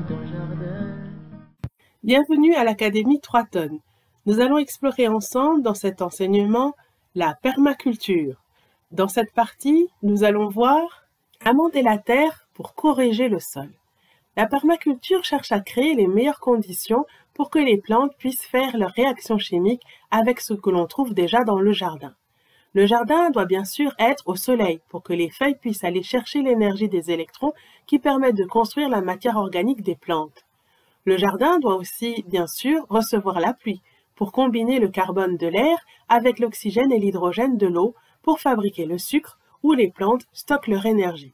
ton jardin. Bienvenue à l'Académie 3 tonnes. Nous allons explorer ensemble dans cet enseignement la permaculture. Dans cette partie, nous allons voir amender la terre pour corriger le sol. La permaculture cherche à créer les meilleures conditions pour que les plantes puissent faire leurs réactions chimiques avec ce que l'on trouve déjà dans le jardin. Le jardin doit bien sûr être au soleil pour que les feuilles puissent aller chercher l'énergie des électrons qui permettent de construire la matière organique des plantes. Le jardin doit aussi, bien sûr, recevoir la pluie pour combiner le carbone de l'air avec l'oxygène et l'hydrogène de l'eau pour fabriquer le sucre où les plantes stockent leur énergie.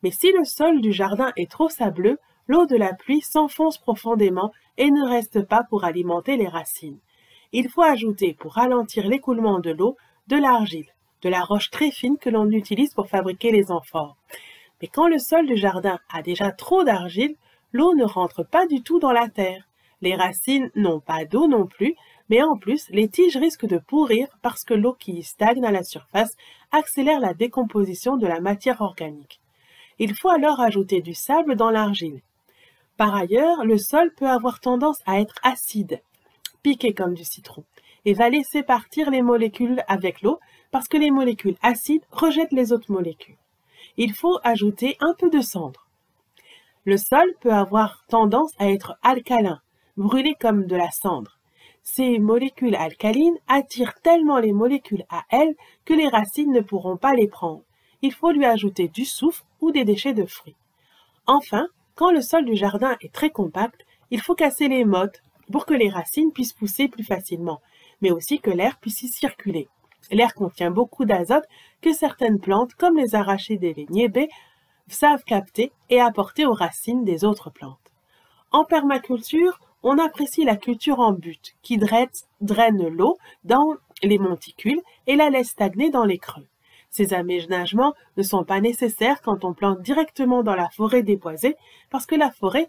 Mais si le sol du jardin est trop sableux, l'eau de la pluie s'enfonce profondément et ne reste pas pour alimenter les racines. Il faut ajouter, pour ralentir l'écoulement de l'eau, de l'argile, de la roche très fine que l'on utilise pour fabriquer les amphores. Mais quand le sol du jardin a déjà trop d'argile, l'eau ne rentre pas du tout dans la terre. Les racines n'ont pas d'eau non plus, mais en plus, les tiges risquent de pourrir parce que l'eau qui stagne à la surface accélère la décomposition de la matière organique. Il faut alors ajouter du sable dans l'argile. Par ailleurs, le sol peut avoir tendance à être acide, piqué comme du citron, et va laisser partir les molécules avec l'eau parce que les molécules acides rejettent les autres molécules. Il faut ajouter un peu de cendre. Le sol peut avoir tendance à être alcalin, brûlé comme de la cendre. Ces molécules alcalines attirent tellement les molécules à elles que les racines ne pourront pas les prendre. Il faut lui ajouter du soufre ou des déchets de fruits. Enfin, quand le sol du jardin est très compact, il faut casser les mottes pour que les racines puissent pousser plus facilement, mais aussi que l'air puisse y circuler. L'air contient beaucoup d'azote que certaines plantes, comme les arachides et les niébés, savent capter et apporter aux racines des autres plantes. En permaculture, on apprécie la culture en butte, qui draine l'eau dans les monticules et la laisse stagner dans les creux. Ces aménagements ne sont pas nécessaires quand on plante directement dans la forêt déboisée parce que la forêt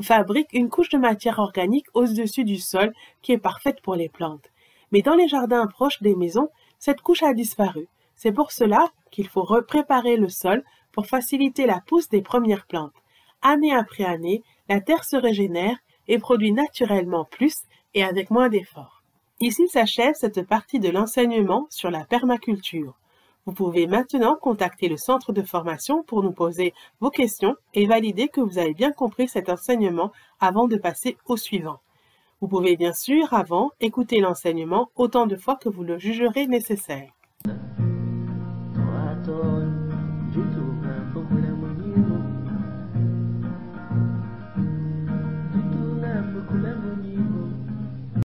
fabrique une couche de matière organique au-dessus du sol qui est parfaite pour les plantes. Mais dans les jardins proches des maisons, cette couche a disparu. C'est pour cela qu'il faut préparer le sol pour faciliter la pousse des premières plantes. Année après année, la terre se régénère et produit naturellement plus et avec moins d'efforts. Ici s'achève cette partie de l'enseignement sur la permaculture. Vous pouvez maintenant contacter le centre de formation pour nous poser vos questions et valider que vous avez bien compris cet enseignement avant de passer au suivant. Vous pouvez bien sûr, avant, écouter l'enseignement autant de fois que vous le jugerez nécessaire. 3 tonnes.